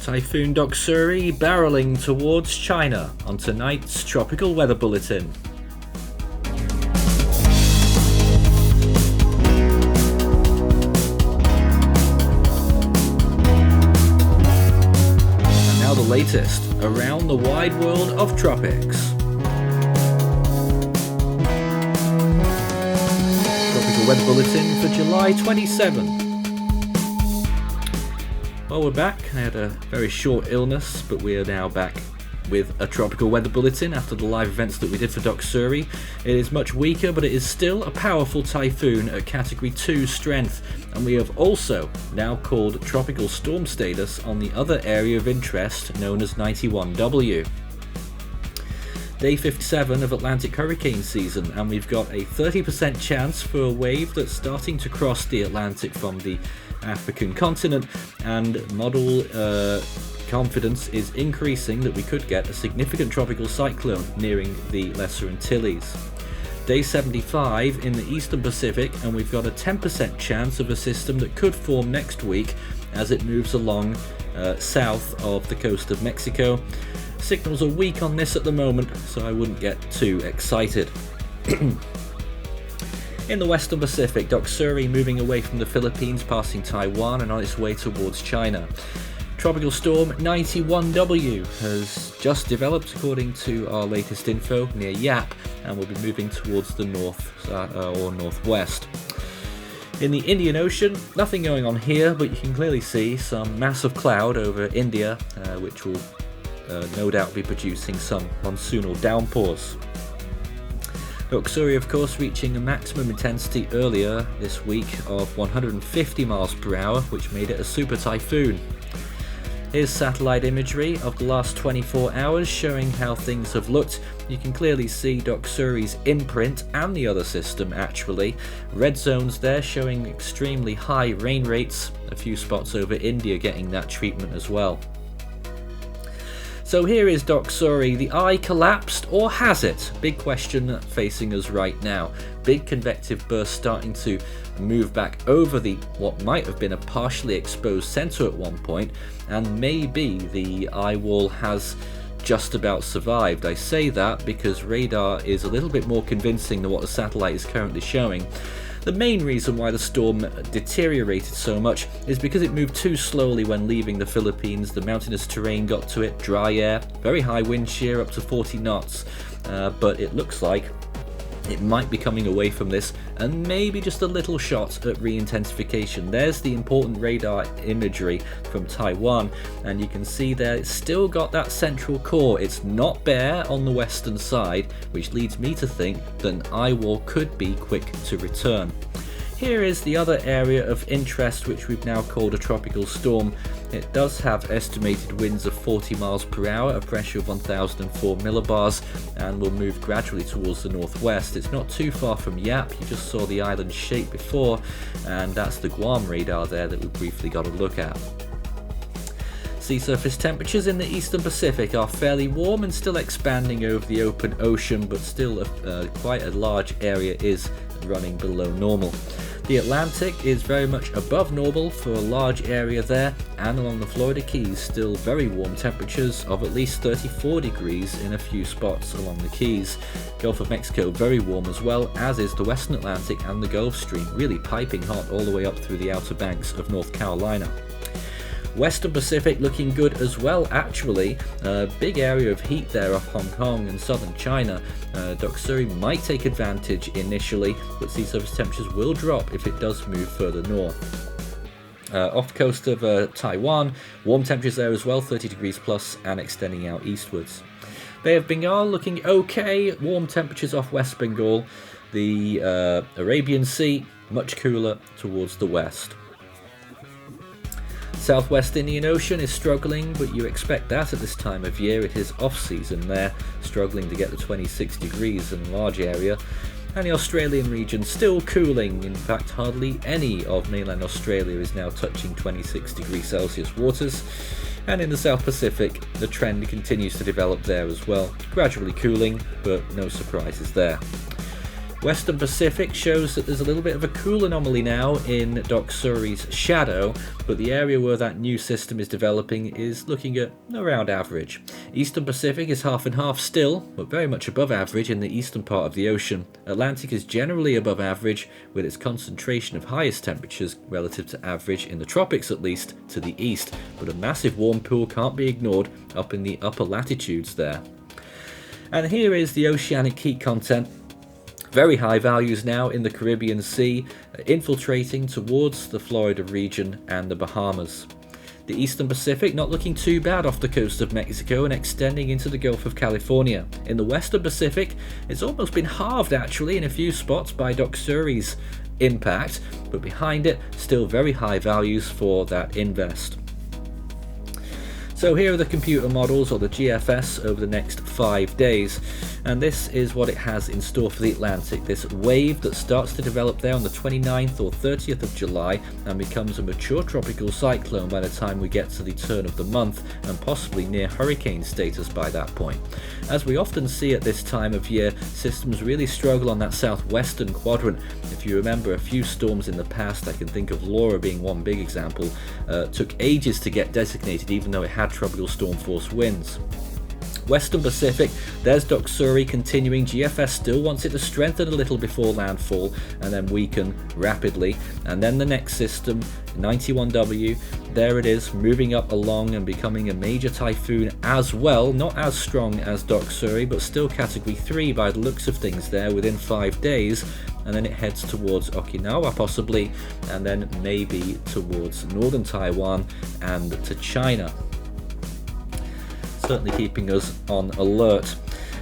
Typhoon Doksuri barreling towards China on tonight's tropical weather bulletin. And now the latest around the wide world of tropics. Tropical weather bulletin for July 27. Well, we're back. I had a very short illness, but we are now back with a tropical weather bulletin after the live events that we did for Doksuri. It is much weaker, but it is still a powerful typhoon at category 2 strength, and we have also now called tropical storm status on the other area of interest known as 91W. Day 57 of Atlantic hurricane season, and we've got a 30% chance for a wave that's starting to cross the Atlantic from the African continent, and model confidence is increasing that we could get a significant tropical cyclone nearing the Lesser Antilles. Day 75 in the Eastern Pacific, and we've got a 10% chance of a system that could form next week as it moves along south of the coast of Mexico. Signals are weak on this at the moment, so I wouldn't get too excited. In the Western Pacific, Doksuri moving away from the Philippines, passing Taiwan and on its way towards China. Tropical storm 91W has just developed according to our latest info near Yap, and will be moving towards the north or northwest. In the Indian Ocean, nothing going on here, but you can clearly see some massive cloud over India, which will no doubt be producing some monsoonal downpours. Doksuri, of course, reaching a maximum intensity earlier this week of 150 miles per hour, which made it a super typhoon. Here's satellite imagery of the last 24 hours showing how things have looked. You can clearly see Doksuri's imprint and the other system actually. Red zones there showing extremely high rain rates, a few spots over India getting that treatment as well. So here is Doksuri. The eye collapsed, or has it? Big question facing us right now. Big convective burst starting to move back over the what might have been a partially exposed center at one point, and maybe the eyewall has just about survived. I say that because radar is a little bit more convincing than what the satellite is currently showing. The main reason why the storm deteriorated so much is because it moved too slowly when leaving the Philippines. The mountainous terrain got to it, dry air, very high wind shear up to 40 knots, but it looks like it might be coming away from this, and maybe just a little shot at re-intensification. There's the important radar imagery from Taiwan, and you can see there it's still got that central core. It's not bare on the western side, which leads me to think that an eyewall could be quick to return. Here is the other area of interest, which we've now called a tropical storm. It does have estimated winds of 40 miles per hour, a pressure of 1004 millibars, and will move gradually towards the northwest. It's not too far from Yap. You just saw the island shape before, and that's the Guam radar there that we briefly got a look at. Sea surface temperatures in the Eastern Pacific are fairly warm and still expanding over the open ocean, but still quite a large area is running below normal. The Atlantic is very much above normal for a large area there, and along the Florida Keys still very warm temperatures of at least 34 degrees in a few spots along the Keys. Gulf of Mexico very warm as well, as is the Western Atlantic and the Gulf Stream, really piping hot all the way up through the Outer Banks of North Carolina. Western Pacific looking good as well actually. Big area of heat there off Hong Kong and southern China. Doksuri might take advantage initially, but sea surface temperatures will drop if it does move further north. Off the coast of Taiwan, warm temperatures there as well, 30 degrees plus, and extending out eastwards. Bay of Bengal looking okay, warm temperatures off West Bengal. The Arabian Sea much cooler towards the west. Southwest Indian Ocean is struggling, but you expect that at this time of year. It is off-season there, struggling to get to 26 degrees in a large area. And the Australian region still cooling. In fact, hardly any of mainland Australia is now touching 26 degrees Celsius waters. And in the South Pacific, the trend continues to develop there as well. Gradually cooling, but no surprises there. Western Pacific shows that there's a little bit of a cool anomaly now in Doksuri's shadow, but the area where that new system is developing is looking at around average. Eastern Pacific is half and half still, but very much above average in the eastern part of the ocean. Atlantic is generally above average, with its concentration of highest temperatures relative to average in the tropics at least to the east, but a massive warm pool can't be ignored up in the upper latitudes there. And here is the oceanic heat content. Very high values now in the Caribbean Sea, infiltrating towards the Florida region and the Bahamas. The Eastern Pacific not looking too bad off the coast of Mexico and extending into the Gulf of California. In the Western Pacific, it's almost been halved actually in a few spots by Doksuri's impact, but behind it, still very high values for that invest. So here are the computer models, or the GFS, over the next 5 days, and this is what it has in store for the Atlantic. This wave that starts to develop there on the 29th or 30th of July and becomes a mature tropical cyclone by the time we get to the turn of the month, and possibly near hurricane status by that point. As we often see at this time of year, systems really struggle on that southwestern quadrant. If you remember a few storms in the past, I can think of Laura being one big example, took ages to get designated even though it had tropical storm force winds. Western Pacific, there's Doksuri continuing. GFS still wants it to strengthen a little before landfall and then weaken rapidly. And then the next system, 91W, there it is, moving up along and becoming a major typhoon as well. Not as strong as Doksuri, but still category 3 by the looks of things there within 5 days. And then it heads towards Okinawa possibly, and then maybe towards northern Taiwan and to China. Certainly keeping us on alert.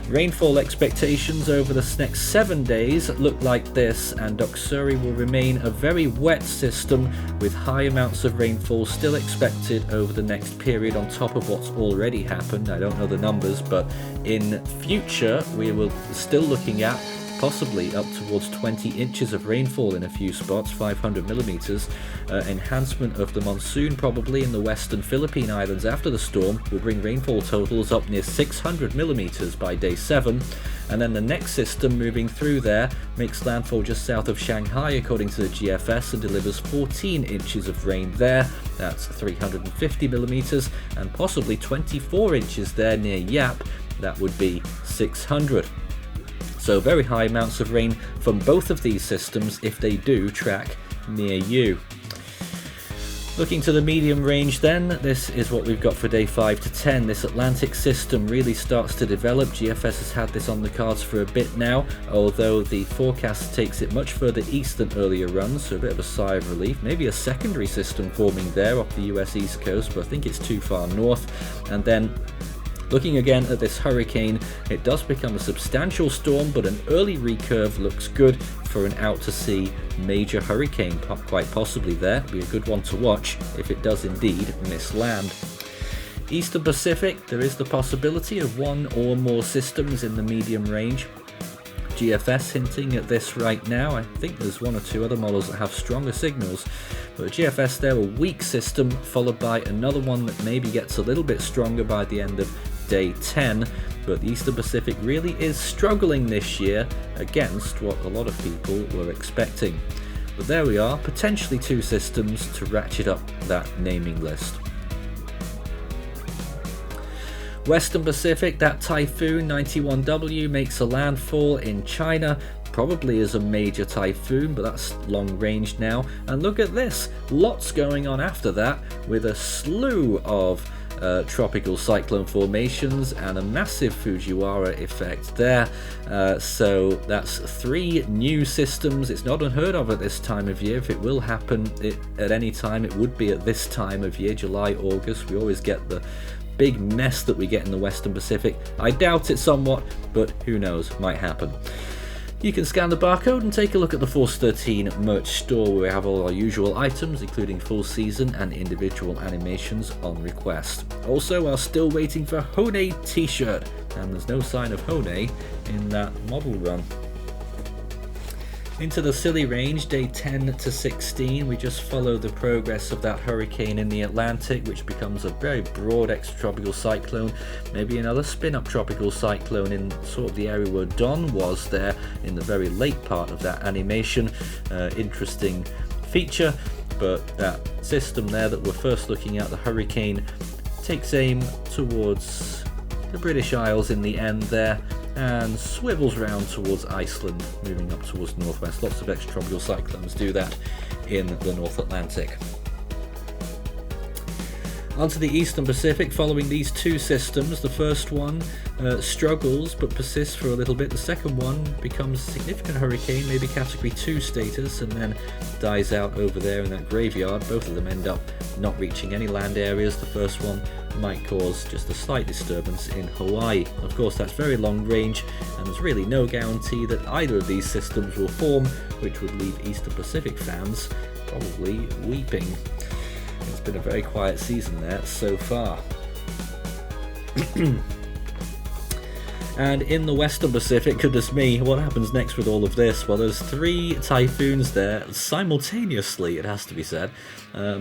Rainfall expectations over the next 7 days look like this, and Doksuri will remain a very wet system with high amounts of rainfall still expected over the next period on top of what's already happened. I don't know the numbers, but in future we will still looking at possibly up towards 20 inches of rainfall in a few spots, 500 millimeters. Enhancement of the monsoon probably in the western Philippine Islands after the storm will bring rainfall totals up near 600 millimeters by day 7. And then the next system moving through there makes landfall just south of Shanghai according to the GFS and delivers 14 inches of rain there. That's 350 millimeters, and possibly 24 inches there near Yap. That would be 600. So very high amounts of rain from both of these systems if they do track near you. Looking to the medium range then, this is what we've got for day 5 to 10. This Atlantic system really starts to develop. GFS has had this on the cards for a bit now, although the forecast takes it much further east than earlier runs, so a bit of a sigh of relief. Maybe a secondary system forming there off the US East Coast, but I think it's too far north. And then looking again at this hurricane, it does become a substantial storm, but an early recurve looks good for an out-to-sea major hurricane, quite possibly there. Be a good one to watch if it does indeed miss land. Eastern Pacific, there is the possibility of one or more systems in the medium range. GFS hinting at this right now. I think there's one or two other models that have stronger signals, but GFS there, a weak system followed by another one that maybe gets a little bit stronger by the end of day 10, but the Eastern Pacific really is struggling this year against what a lot of people were expecting. But there we are, potentially 2 systems to ratchet up that naming list. Western Pacific, that Typhoon 91W makes a landfall in China, probably as a major typhoon, but that's long range now. And look at this, lots going on after that with a slew of tropical cyclone formations and a massive Fujiwara effect there. So that's 3 new systems. It's not unheard of at this time of year. If it will happen at any time, it would be at this time of year, July, August. We always get the big mess that we get in the Western Pacific. I doubt it somewhat, but who knows, might happen. You can scan the barcode and take a look at the Force 13 merch store, where we have all our usual items, including full season and individual animations on request. Also, we're still waiting for Hone t-shirt, and there's no sign of Hone in that model run. Into the Scilly Range, day 10 to 16, we just follow the progress of that hurricane in the Atlantic, which becomes a very broad extratropical cyclone, maybe another spin-up tropical cyclone in sort of the area where Don was there in the very late part of that animation. Interesting feature, but that system there that we're first looking at, the hurricane, takes aim towards the British Isles in the end there, and swivels round towards Iceland, moving up towards the northwest. Lots of extratropical cyclones do that in the North Atlantic. Onto the Eastern Pacific, following these two systems. The first one struggles but persists for a little bit. The second one becomes a significant hurricane, maybe category 2 status, and then dies out over there in that graveyard. Both of them end up not reaching any land areas. The first one might cause just a slight disturbance in Hawaii. Of course, that's very long range, and there's really no guarantee that either of these systems will form, which would leave Eastern Pacific fans probably weeping. It's been a very quiet season there so far. And in the Western Pacific, goodness me, what happens next with all of this? Well, there's 3 typhoons there simultaneously, it has to be said,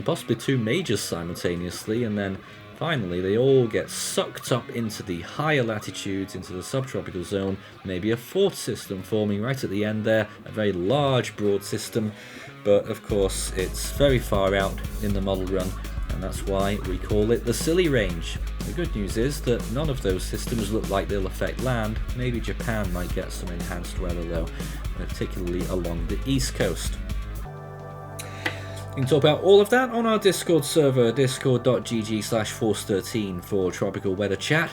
possibly 2 majors simultaneously, and then finally they all get sucked up into the higher latitudes, into the subtropical zone, maybe a 4th system forming right at the end there, a very large broad system, but of course it's very far out in the model run, and that's why we call it the Scilly Range. The good news is that none of those systems look like they'll affect land. Maybe Japan might get some enhanced weather though, particularly along the east coast. You can talk about all of that on our Discord server, discord.gg/force13 for tropical weather chat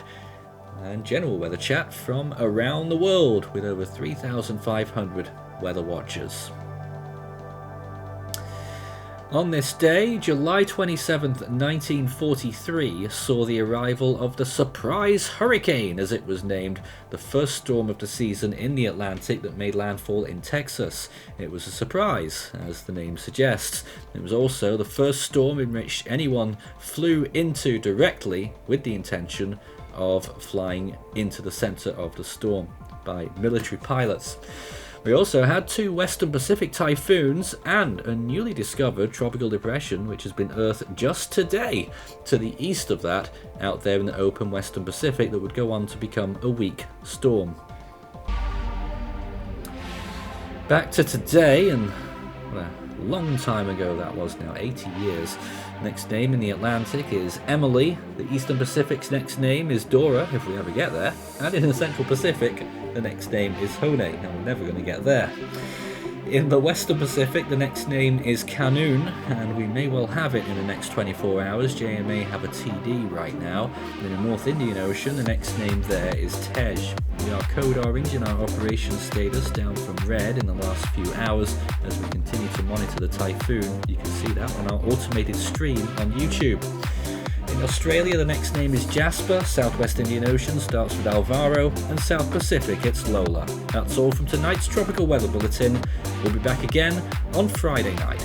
and general weather chat from around the world with over 3,500 weather watchers. On this day, July 27th, 1943, saw the arrival of the Surprise Hurricane, as it was named, the first storm of the season in the Atlantic that made landfall in Texas. It was a surprise, as the name suggests. It was also the first storm in which anyone flew into directly with the intention of flying into the center of the storm by military pilots. We also had 2 Western Pacific typhoons and a newly discovered tropical depression which has been earthed just today to the east of that, out there in the open Western Pacific, that would go on to become a weak storm. Back to today, and what a long time ago that was now, 80 years. Next name in the Atlantic is Emily. The Eastern Pacific's next name is Dora, if we ever get there. And in the Central Pacific, the next name is Hone. Now, we're never going to get there. In the Western Pacific, the next name is Canoon, and we may well have it in the next 24 hours. JMA have a TD right now. In the North Indian Ocean, the next name there is Tej. We are code orange in our operation status, down from red in the last few hours as we continue to monitor the typhoon. You can see that on our automated stream on YouTube. In Australia, the next name is Jasper. Southwest Indian Ocean starts with Alvaro, and South Pacific, it's Lola. That's all from tonight's Tropical Weather Bulletin. We'll be back again on Friday night.